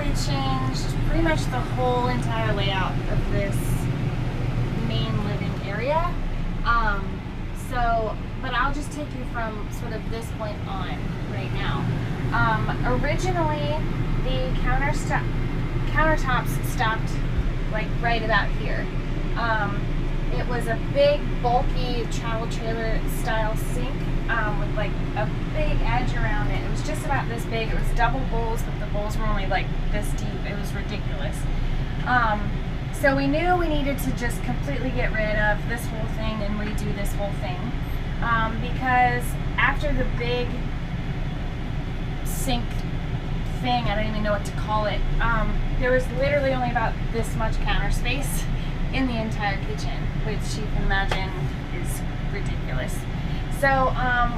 totally changed pretty much the whole entire layout of this main living area. But I'll just take you from sort of this point on right now. Originally, the countertops stopped like right about here. It was a big, bulky travel trailer style sink with like a big edge around it. It was just about this big. It was double bowls, but the bowls were only like this deep. It was ridiculous. So we knew we needed to just completely get rid of this whole thing and redo this whole thing. Because after the big sink thing, I don't even know what to call it, there was literally only about this much counter space in the entire kitchen, which you can imagine is ridiculous. So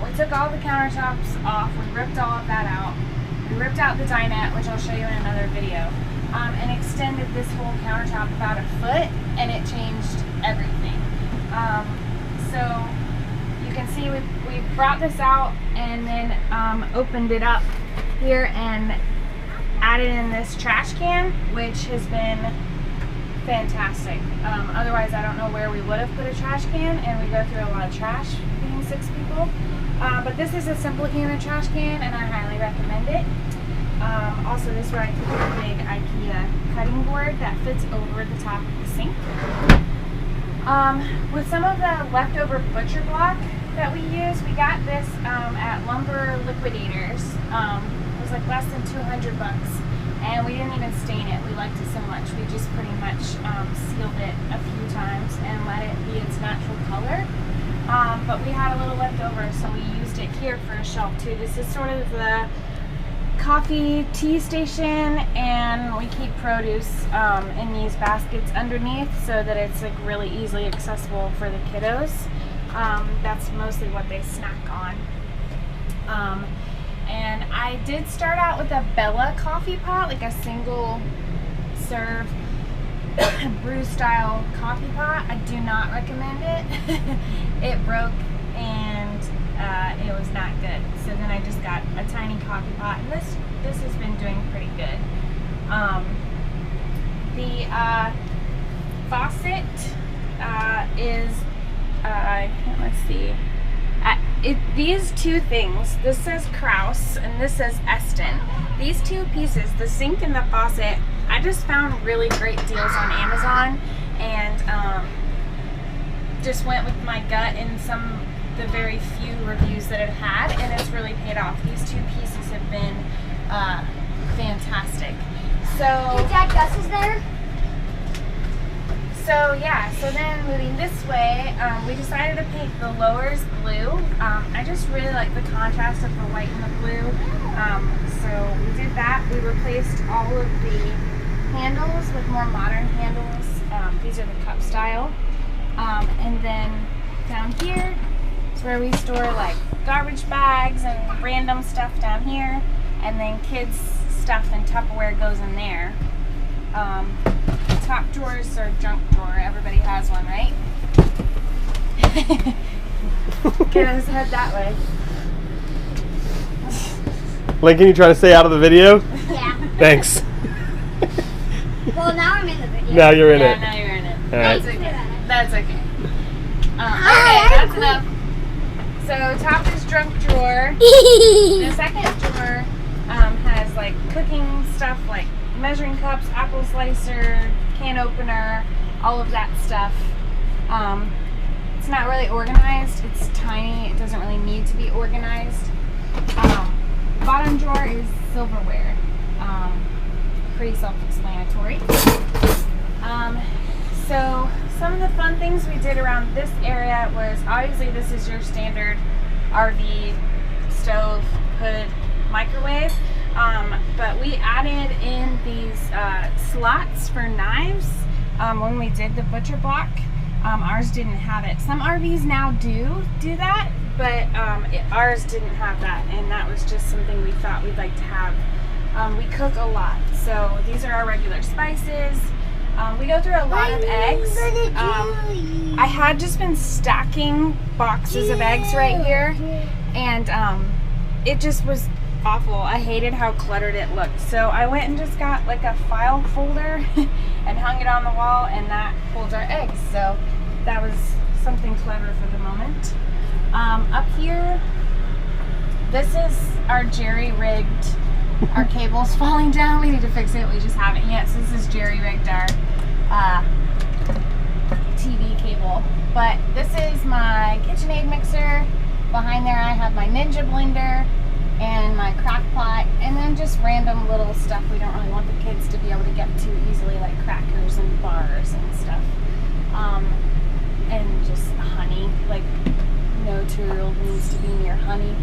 we took all the countertops off, we ripped all of that out, we ripped out the dinette, which I'll show you in another video, and extended this whole countertop about a foot, and it changed everything. So you can see we brought this out and then opened it up here and added in this trash can, which has been fantastic. Otherwise, I don't know where we would have put a trash can, and we go through a lot of trash being 6 people. But this is a simple unit trash can, and I highly recommend it. Also, this is where I keep a big IKEA cutting board that fits over the top of the sink. With some of the leftover butcher block that we use, we got this at Lumber Liquidators. It was like less than 200 bucks, and we didn't even stain it. We liked it so much, we just pretty much sealed it a few times and let it be its natural color. But we had a little left over, so we used it here for a shelf too. This is sort of the coffee tea station, and we keep produce in these baskets underneath so that it's like really easily accessible for the kiddos. That's mostly what they snack on. And I did start out with a Bella coffee pot, like a single serve brew style coffee pot. I do not recommend it. It broke and it was not good. So then I just got a tiny coffee pot, and this has been doing pretty good. The faucet is let's see. These two things, this says Kraus and this says Eston. These two pieces, the sink and the faucet, I just found really great deals on Amazon, and just went with my gut in the very few reviews that it had, and it's really paid off. These two pieces have been fantastic. So Hey Dad, Gus is there? So yeah, so then moving this way, we decided to paint the lowers blue. I just really like the contrast of the white and the blue. So we did that. We replaced all of the handles with more modern handles. These are the cup style. And then down here is where we store like garbage bags and random stuff down here. And then kids' stuff and Tupperware goes in there. Top drawers or junk drawer. Everybody has one, right? Get his head that way. Lincoln, you trying to stay out of the video? Yeah. Thanks. Well, now I'm in the video. Now you're in Yeah, it. now you're in it. All right. That's okay. That's okay. Hi, Okay, that's enough. So top is junk drawer. The second drawer has like cooking stuff, like measuring cups, apple slicer, can opener, all of that stuff. It's not really organized. It's tiny. It doesn't really need to be organized. Bottom drawer is silverware. Pretty self-explanatory. So some of the fun things we did around this area was, obviously this is your standard RV stove, hood, microwave. But we added in these slots for knives when we did the butcher block. Ours didn't have it. Some RVs now do that, but ours didn't have that, and that was just something we thought we'd like to have. We cook a lot, so these are our regular spices. We go through a lot of eggs. I had just been stacking boxes of eggs right here, and it just was awful. I hated how cluttered it looked. So I went and just got like a file folder and hung it on the wall, and that holds our eggs. So that was something clever for the moment. Up here, this is our jerry-rigged, our cable's falling down. We need to fix it. We just haven't yet. So this is jerry-rigged our TV cable. But this is my KitchenAid mixer. Behind there I have my Ninja blender and my crock pot, and then just random little stuff we don't really want the kids to be able to get to easily, like crackers and bars and stuff. And just honey, like no 2-year-old needs to be near honey.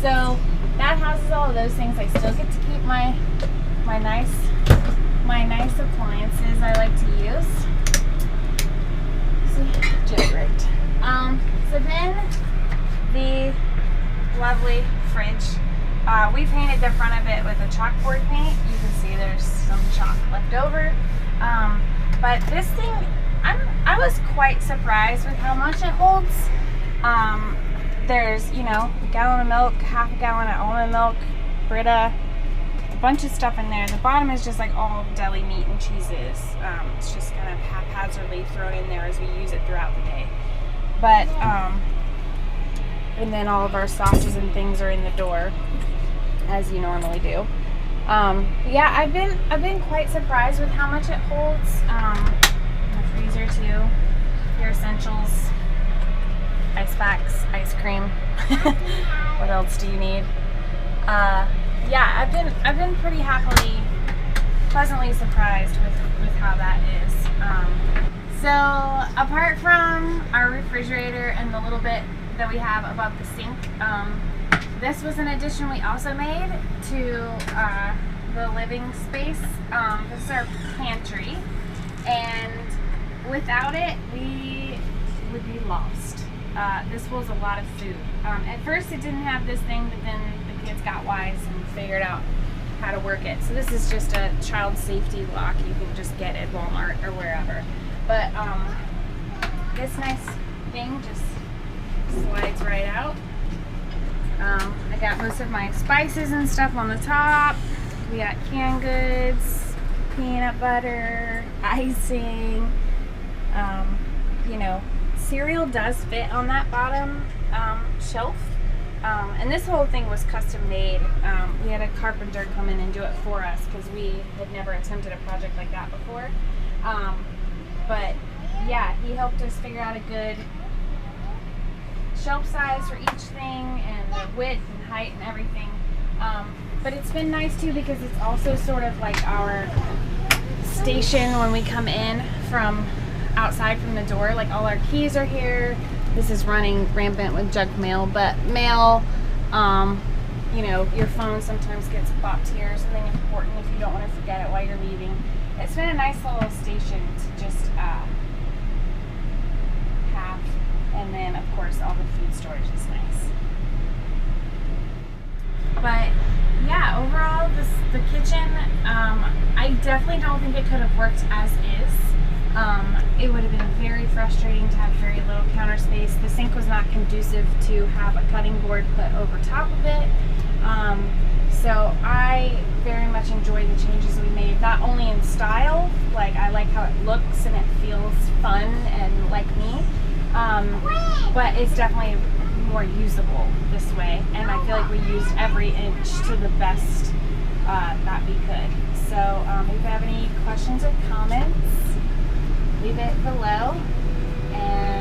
So that houses all of those things. I still get to keep my nice appliances I like to use. See, jerry-rigged. So then the lovely fridge. We painted the front of it with a chalkboard paint. You can see there's some chalk left over. But this thing, I was quite surprised with how much it holds. There's, you know, a gallon of milk, half a gallon of almond milk, Brita, a bunch of stuff in there. The bottom is just like all deli meat and cheeses. It's just kind of haphazardly thrown in there as we use it throughout the day. But, and then all of our sauces and things are in the door, as you normally do. Yeah, I've been quite surprised with how much it holds. The freezer too. Your essentials, ice packs, ice cream. What else do you need? Yeah, I've been pretty pleasantly surprised with how that is. So apart from our refrigerator and the little bit that we have above the sink, this was an addition we also made to the living space. This is our pantry, and without it we would be lost. This holds a lot of food. At first it didn't have this thing, but then the kids got wise and figured out how to work it. So this is just a child safety lock you can just get at Walmart or wherever. But this nice thing just slides right out. I got most of my spices and stuff on the top. We got canned goods, peanut butter, icing. You know, cereal does fit on that bottom shelf. And this whole thing was custom made. We had a carpenter come in and do it for us because we had never attempted a project like that before. But yeah, he helped us figure out a good shelf size for each thing and the width and height and everything. But it's been nice too because it's also sort of like our station when we come in from outside from the door. Like all our keys are here. This is running rampant with junk mail, but mail, you know, your phone sometimes gets popped here, something important if you don't want to forget it while you're leaving. It's been a nice little station to just have. And then, of course, all the food storage is nice. But yeah, overall, the kitchen, I definitely don't think it could have worked as is. It would have been very frustrating to have very little counter space. The sink was not conducive to have a cutting board put over top of it. So I very much enjoy the changes we made, not only in style, like I like how it looks and it feels fun and like me, but it's definitely more usable this way, and I feel like we used every inch to the best that we could. So if you have any questions or comments, leave it below, and